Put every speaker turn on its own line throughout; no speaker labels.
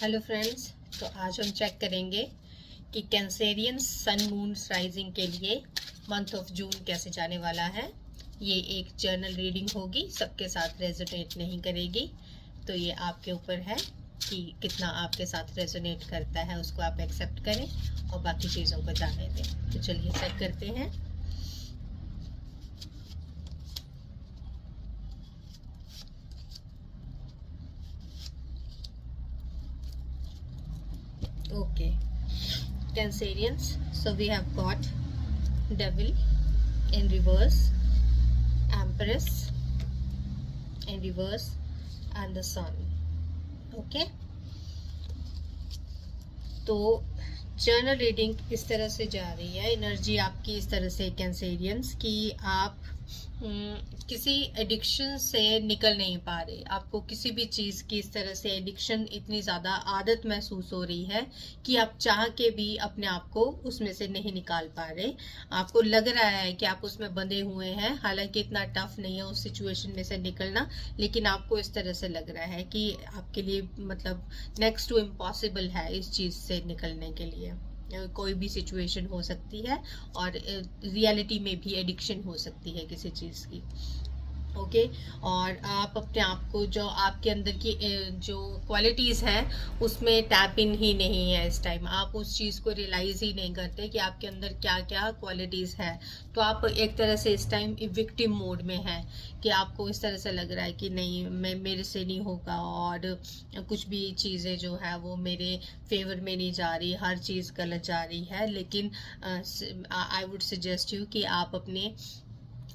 Hello friends, तो आज हम चेक करेंगे कि कैंसेरियन सन मून राइजिंग के लिए मंथ ऑफ जून कैसे जाने वाला है। ये एक जर्नल रीडिंग होगी, सबके साथ रेजोनेट नहीं करेगी, तो ये आपके ऊपर है कि कितना आपके साथ रेजोनेट करता है, उसको आप एक्सेप्ट करें और बाकी चीज़ों को जाने दें। तो चलिए चेक करते हैं। Okay, Cancerians, so we have got Devil in reverse, Empress in reverse and the Sun. Okay, तो जर्नल रीडिंग इस तरह से जा रही है, एनर्जी आपकी इस तरह से कैंसेरियंस कि आप किसी एडिक्शन से निकल नहीं पा रहे। आपको किसी भी चीज़ की इस तरह से एडिक्शन, इतनी ज़्यादा आदत महसूस हो रही है कि आप चाह के भी अपने आप को उसमें से नहीं निकाल पा रहे। आपको लग रहा है कि आप उसमें बंधे हुए हैं, हालांकि इतना टफ नहीं है उस सिचुएशन में से निकलना, लेकिन आपको इस तरह से लग रहा है कि आपके लिए मतलब नेक्स्ट टू इम्पॉसिबल है इस चीज़ से निकलने के लिए। कोई भी सिचुएशन हो सकती है और रियलिटी में भी एडिक्शन हो सकती है किसी चीज़ की। ओके, और आप अपने आप को, जो आपके अंदर की जो क्वालिटीज़ हैं उसमें टैप इन ही नहीं है इस टाइम। आप उस चीज़ को रियलाइज़ ही नहीं करते कि आपके अंदर क्या क्या क्वालिटीज़ है। तो आप एक तरह से इस टाइम विक्टिम मोड में हैं कि आपको इस तरह से लग रहा है कि नहीं, मेरे से नहीं होगा और कुछ भी चीज़ें जो है वो मेरे फेवर में नहीं जा रही, हर चीज़ गलत जा रही है। लेकिन आई वुड सजेस्ट यू कि आप अपने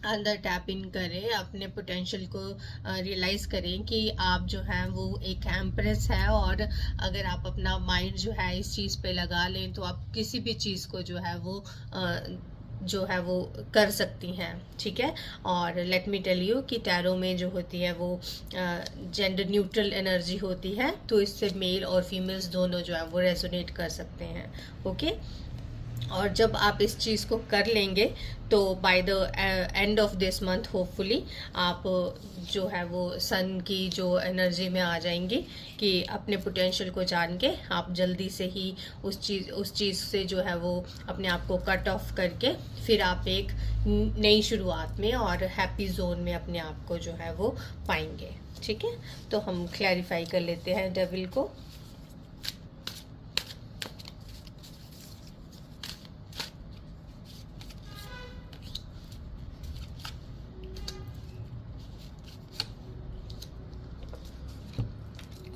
अंदर टैप इन करें, अपने पोटेंशियल को रियलाइज करें कि आप जो है वो एक एम्प्रेस है, और अगर आप अपना माइंड जो है इस चीज़ पे लगा लें तो आप किसी भी चीज़ को जो है वो कर सकती हैं। ठीक है, और लेट मी टेल यू कि टैरो में जो होती है वो जेंडर न्यूट्रल एनर्जी होती है, तो इससे मेल और फीमेल्स दोनों जो है वो रेजोनेट कर सकते हैं। ओके, और जब आप इस चीज़ को कर लेंगे तो by the end of this month hopefully आप जो है वो सन की जो एनर्जी में आ जाएंगी कि अपने पोटेंशियल को जान के आप जल्दी से ही उस चीज़ से जो है वो अपने आप को कट ऑफ करके फिर आप एक नई शुरुआत में और हैप्पी जोन में अपने आप को जो है वो पाएंगे। ठीक है, तो हम क्लैरिफाई कर लेते हैं डेविल को।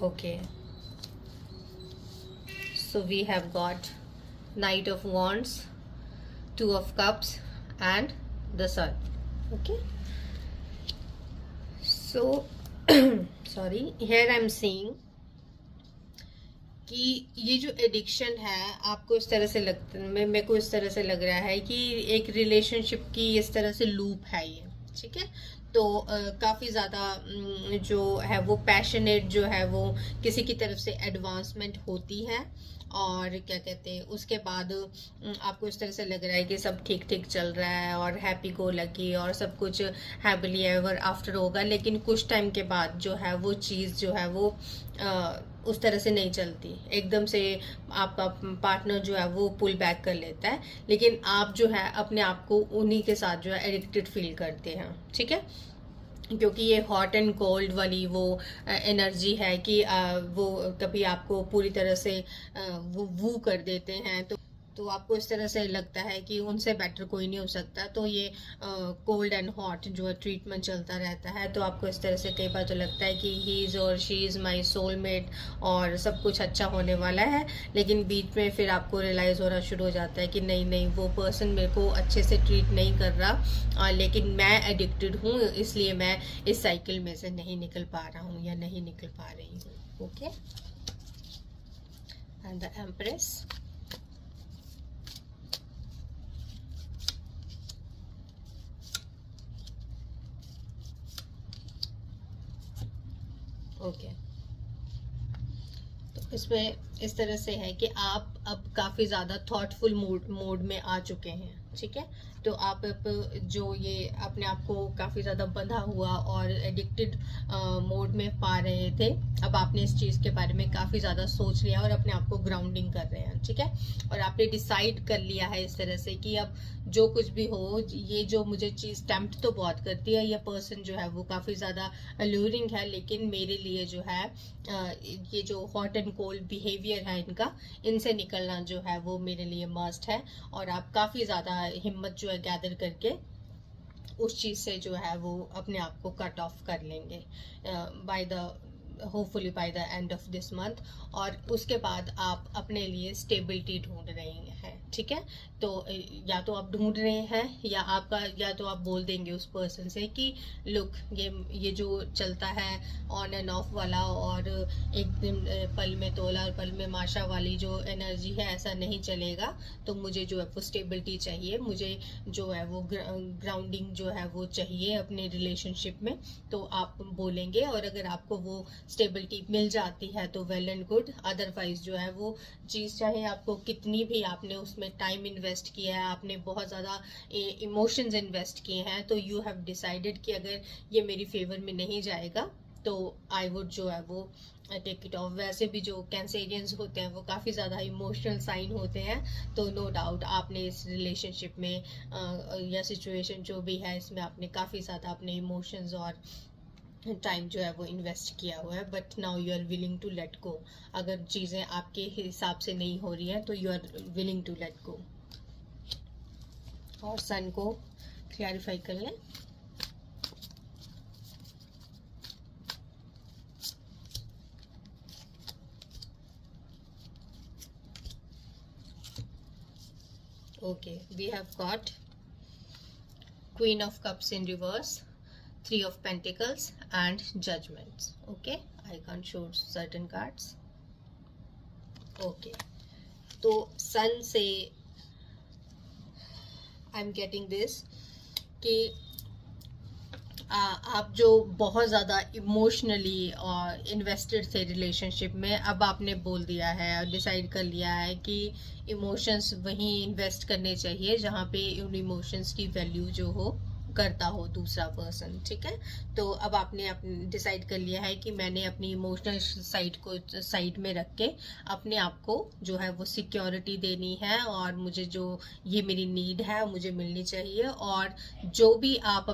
Okay, so we have got Knight of Wands, Two of Cups and the Sun. Okay, so sorry, here I am seeing कि ये जो एडिक्शन है आपको इस तरह से मेरे को इस तरह से लग रहा है कि एक रिलेशनशिप की इस तरह से लूप है ये। ठीक है, तो काफ़ी ज़्यादा जो है वो पैशनेट जो है वो किसी की तरफ से एडवांसमेंट होती है, और क्या कहते हैं उसके बाद आपको इस तरह से लग रहा है कि सब ठीक ठीक चल रहा है और हैप्पी गो लकी और सब कुछ हैप्पीली एवर आफ्टर होगा। लेकिन कुछ टाइम के बाद जो है वो चीज़ जो है वो उस तरह से नहीं चलती। एकदम से आपका पार्टनर जो है वो पुल बैक कर लेता है, लेकिन आप जो है अपने आप को उन्हीं के साथ जो है एडिक्टेड फील करते हैं। ठीक है, क्योंकि ये हॉट एंड कोल्ड वाली वो एनर्जी है कि वो कभी आपको पूरी तरह से वो वू कर देते हैं, तो आपको इस तरह से लगता है कि उनसे बेटर कोई नहीं हो सकता। तो ये कोल्ड एंड हॉट जो है ट्रीटमेंट चलता रहता है, तो आपको इस तरह से कई बार तो लगता है कि ही इज़ और शी इज़ माई सोलमेट और सब कुछ अच्छा होने वाला है। लेकिन बीच में फिर आपको रियलाइज़ होना शुरू हो जाता है कि नहीं नहीं, वो पर्सन मेरे को अच्छे से ट्रीट नहीं कर रहा, लेकिन मैं एडिक्टेड हूँ, इसलिए मैं इस साइकिल में से नहीं निकल पा रहा हूँ या नहीं निकल पा रही हूँ। Okay, and the empress. Okay, तो इसमें इस तरह से है कि आप अब काफ़ी ज़्यादा थॉटफुल मोड में आ चुके हैं। ठीक है। तो आप जो ये अपने आप को काफ़ी ज़्यादा बंधा हुआ और एडिक्टेड मोड में पा रहे थे, अब आपने इस चीज़ के बारे में काफ़ी ज़्यादा सोच लिया और अपने आप को ग्राउंडिंग कर रहे हैं, ठीक है। और आपने डिसाइड कर लिया है इस तरह से कि अब जो कुछ भी हो, ये जो मुझे चीज़ टेम्प्ट तो बहुत करती है, ये पर्सन जो है वो काफ़ी ज़्यादा अल्यूरिंग है, लेकिन मेरे लिए जो है ये जो हॉट एंड कोल्ड बिहेवियर है इनका, इनसे निकलना जो है वो मेरे लिए मस्ट है। और आप काफ़ी ज़्यादा हिम्मत जो है गैदर करके उस चीज़ से जो है वो अपने आप को कट ऑफ कर लेंगे by the hopefully by the end of this month. और उसके बाद आप अपने लिए स्टेबिलिटी ढूंढ रहे हैं, ठीक है। तो या तो आप ढूंढ रहे हैं या तो आप बोल देंगे उस पर्सन से कि लुक, ये जो चलता है ऑन एंड ऑफ वाला और एक दिन पल में तोला और पल में माशा वाली जो एनर्जी है, ऐसा नहीं चलेगा। तो मुझे जो है वो स्टेबिलिटी चाहिए, मुझे जो है वो ग्राउंडिंग जो है वो चाहिए अपने रिलेशनशिप में। तो आप बोलेंगे, और अगर आपको वो स्टेबिलिटी मिल जाती है तो वेल एंड गुड। अदरवाइज जो है वो चीज़, चाहे आपको कितनी भी आपने उसमें टाइम इन्वेस्ट किया है, आपने बहुत ज़्यादा इमोशंस इन्वेस्ट किए हैं, तो यू हैव डिसाइडेड कि अगर ये मेरी फेवर में नहीं जाएगा तो आई वुड जो है वो टेक इट ऑफ। वैसे भी जो कैंसेरियंस होते हैं वो काफ़ी ज़्यादा इमोशनल साइन होते हैं, तो नो डाउट आपने इस रिलेशनशिप में या सिचुएशन जो भी है इसमें आपने काफ़ी ज़्यादा अपने इमोशंस और टाइम जो है वो इन्वेस्ट किया हुआ है, but now you are willing to let go. अगर चीज़ें आपके हिसाब से नहीं हो रही हैं तो you are willing to let go. और सन को क्लैरिफाई कर लें। Okay, we have got Queen of Cups in reverse, Three of Pentacles and Judgments. Okay, I can't show certain cards. Okay, तो Sun से I'm getting this कि आप जो बहुत ज़्यादा इमोशनली इन्वेस्टेड थे रिलेशनशिप में, अब आपने बोल दिया है और डिसाइड कर लिया है कि इमोशंस वहीं इन्वेस्ट करने चाहिए जहाँ पे उन इमोशंस की वैल्यू जो हो करता हो दूसरा पर्सन, ठीक है। तो अब आपने डिसाइड कर लिया है कि मैंने अपनी इमोशनल साइड को साइड में रख के अपने आप को जो है वो सिक्योरिटी देनी है, और मुझे जो ये मेरी नीड है मुझे मिलनी चाहिए। और जो भी आप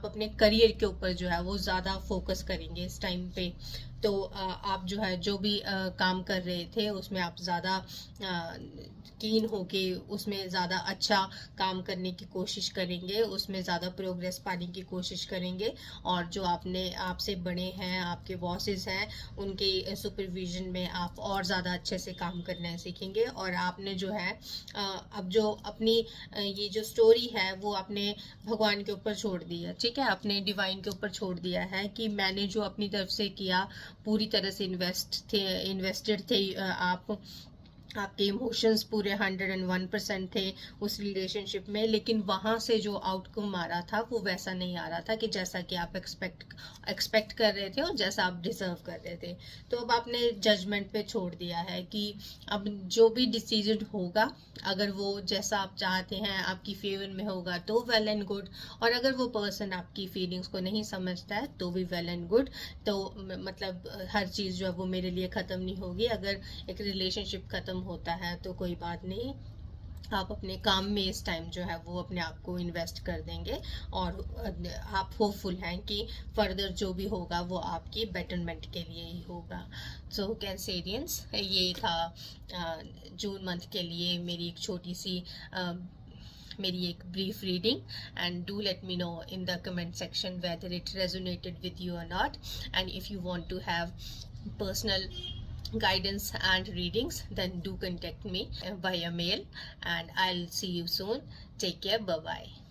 अपने करियर के ऊपर जो है वो ज़्यादा फोकस करेंगे इस टाइम पे। तो आप जो है जो भी काम कर रहे थे उसमें आप ज़्यादा कीन होके उसमें ज़्यादा अच्छा काम करने की कोशिश करेंगे, उसमें ज़्यादा प्रोग्रेस पाने की कोशिश करेंगे। और जो आपसे बड़े हैं, आपके बॉसेस हैं, उनके सुपरविजन में आप और ज़्यादा अच्छे से काम करना सीखेंगे। और आपने जो है अब जो अपनी ये जो स्टोरी है वो आपने भगवान के ऊपर छोड़ दी है, ठीक है, अपने डिवाइन के ऊपर छोड़ दिया है कि मैंने जो अपनी तरफ से किया पूरी तरह से इन्वेस्टेड थे आपके इमोशंस पूरे 101% थे उस रिलेशनशिप में, लेकिन वहाँ से जो आउटकम आ रहा था वो वैसा नहीं आ रहा था कि जैसा कि आप एक्सपेक्ट कर रहे थे और जैसा आप डिजर्व कर रहे थे। तो अब आपने जजमेंट पे छोड़ दिया है कि अब जो भी डिसीजन होगा, अगर वो जैसा आप चाहते हैं आपकी फेवर में होगा तो वेल एंड गुड, और अगर वो पर्सन आपकी फीलिंग्स को नहीं समझता है तो भी वेल एंड गुड। तो मतलब हर चीज़ जो है वो मेरे लिए ख़त्म नहीं होगी। अगर एक रिलेशनशिप ख़त्म होता है तो कोई बात नहीं, आप अपने काम में इस टाइम जो है वो अपने आप को इन्वेस्ट कर देंगे, और आप होपफुल हैं कि फर्दर जो भी होगा वो आपकी बेटरमेंट के लिए ही होगा। सो कैंसेरियंस, ये था जून मंथ के लिए मेरी एक छोटी सी मेरी एक brief reading, and do let me know in the comment section whether it resonated with you or not. And if you want to have personal guidance and readings, then do contact me via mail, and I'll see you soon. Take care. Bye bye.